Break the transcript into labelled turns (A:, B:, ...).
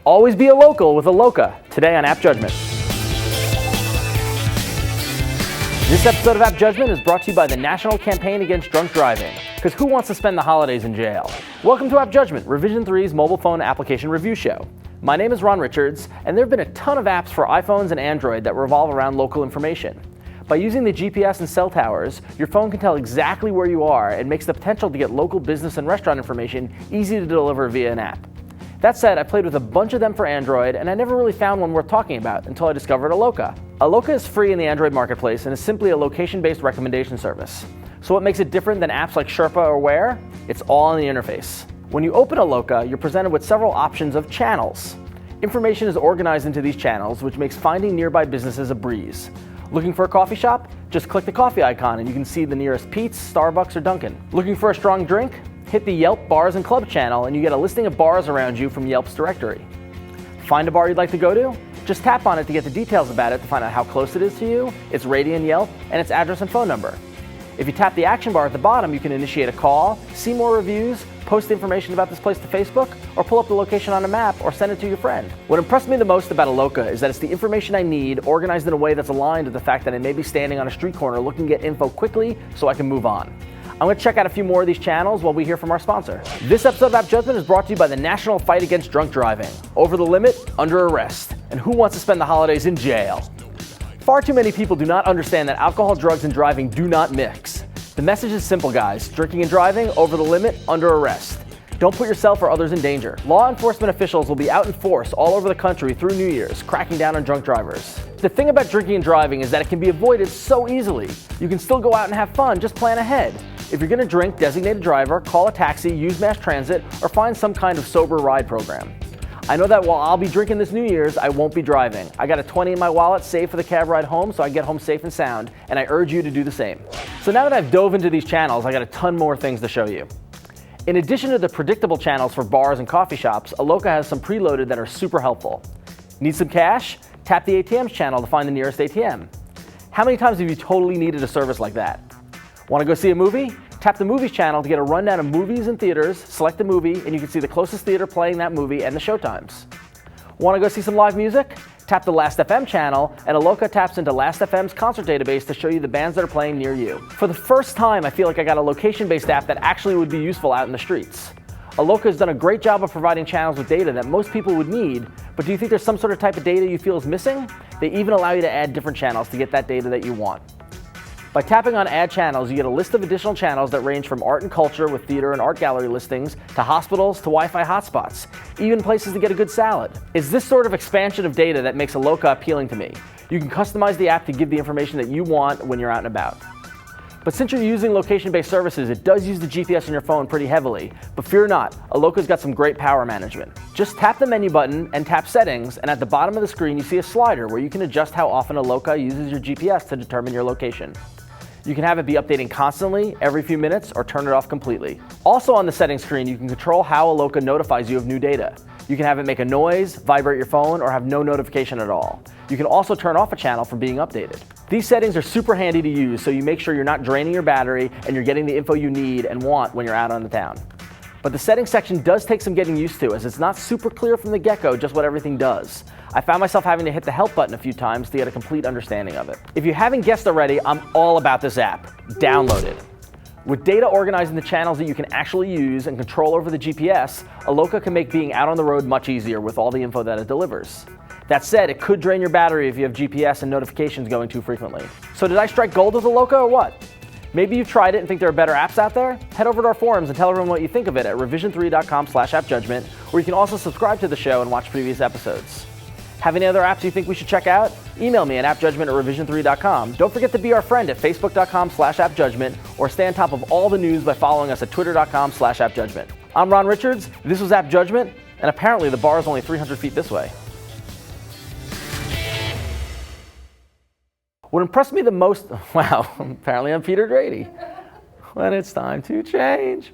A: Always be a local with Aloqa, today on AppJudgment. This episode of AppJudgment is brought to you by the National Campaign Against Drunk Driving, because who wants to spend the holidays in jail? Welcome to AppJudgment, Revision 3's mobile phone application review show. My name is Ron Richards, and there have been a ton of apps for iPhones and Android that revolve around local information. By using the GPS and cell towers, your phone can tell exactly where you are and makes the potential to get local business and restaurant information easy to deliver via an app. That said, I played with a bunch of them for Android, and I never really found one worth talking about until I discovered Aloqa. Aloqa is free in the Android marketplace and is simply a location-based recommendation service. So what makes it different than apps like Sherpa or Where? It's all in the interface. When you open Aloqa, you're presented with several options of channels. Information is organized into these channels, which makes finding nearby businesses a breeze. Looking for a coffee shop? Just click the coffee icon and you can see the nearest Pete's, Starbucks, or Dunkin'. Looking for a strong drink? Hit the Yelp Bars and Club channel and you get a listing of bars around you from Yelp's directory. Find a bar you'd like to go to? Just tap on it to get the details about it to find out how close it is to you, its rating in Yelp, and its address and phone number. If you tap the action bar at the bottom, you can initiate a call, see more reviews, post information about this place to Facebook, or pull up the location on a map or send it to your friend. What impressed me the most about Aloqa is that it's the information I need organized in a way that's aligned with the fact that I may be standing on a street corner looking to get info quickly so I can move on. I'm going to check out a few more of these channels while we hear from our sponsor. This episode of AppJudgment is brought to you by the National Fight Against Drunk Driving. Over the limit, under arrest. And who wants to spend the holidays in jail? Far too many people do not understand that alcohol, drugs, and driving do not mix. The message is simple, guys. Drinking and driving, over the limit, under arrest. Don't put yourself or others in danger. Law enforcement officials will be out in force all over the country through New Year's, cracking down on drunk drivers. The thing about drinking and driving is that it can be avoided so easily. You can still go out and have fun, just plan ahead. If you're going to drink, designate a driver, call a taxi, use mass transit, or find some kind of sober ride program. I know that while I'll be drinking this New Year's, I won't be driving. I got a 20 in my wallet saved for the cab ride home so I get home safe and sound, and I urge you to do the same. So now that I've dove into these channels, I got a ton more things to show you. In addition to the predictable channels for bars and coffee shops, Aloqa has some preloaded that are super helpful. Need some cash? Tap the ATMs channel to find the nearest ATM. How many times have you totally needed a service like that? Want to go see a movie? Tap the movies channel to get a rundown of movies and theaters, select the movie, and you can see the closest theater playing that movie and the showtimes. Want to go see some live music? Tap the Last.fm channel, and Aloqa taps into Last.fm's concert database to show you the bands that are playing near you. For the first time, I feel like I got a location-based app that actually would be useful out in the streets. Aloqa has done a great job of providing channels with data that most people would need, but do you think there's some sort of type of data you feel is missing? They even allow you to add different channels to get that data that you want. By tapping on Add Channels, you get a list of additional channels that range from art and culture with theater and art gallery listings, to hospitals, to Wi-Fi hotspots, even places to get a good salad. It's this sort of expansion of data that makes Aloqa appealing to me. You can customize the app to give the information that you want when you're out and about. But since you're using location-based services, it does use the GPS on your phone pretty heavily. But fear not, Aloqa's got some great power management. Just tap the menu button and tap Settings, and at the bottom of the screen you see a slider where you can adjust how often Aloqa uses your GPS to determine your location. You can have it be updating constantly, every few minutes, or turn it off completely. Also on the settings screen, you can control how Aloqa notifies you of new data. You can have it make a noise, vibrate your phone, or have no notification at all. You can also turn off a channel from being updated. These settings are super handy to use, so you make sure you're not draining your battery and you're getting the info you need and want when you're out on the town. But the settings section does take some getting used to, as it's not super clear from the get-go just what everything does. I found myself having to hit the help button a few times to get a complete understanding of it. If you haven't guessed already, I'm all about this app. Download it. With data organized in the channels that you can actually use and control over the GPS, Aloqa can make being out on the road much easier with all the info that it delivers. That said, it could drain your battery if you have GPS and notifications going too frequently. So did I strike gold with Aloqa or what? Maybe you've tried it and think there are better apps out there? Head over to our forums and tell everyone what you think of it at revision3.com/appjudgment, where you can also subscribe to the show and watch previous episodes. Have any other apps you think we should check out? Email me at appjudgment@revision3.com. Don't forget to be our friend at facebook.com/appjudgment, or stay on top of all the news by following us at twitter.com/appjudgment. I'm Ron Richards, this was AppJudgment, and apparently the bar is only 300 feet this way. What impressed me the most, wow, apparently I'm Peter Grady. When it's time to change.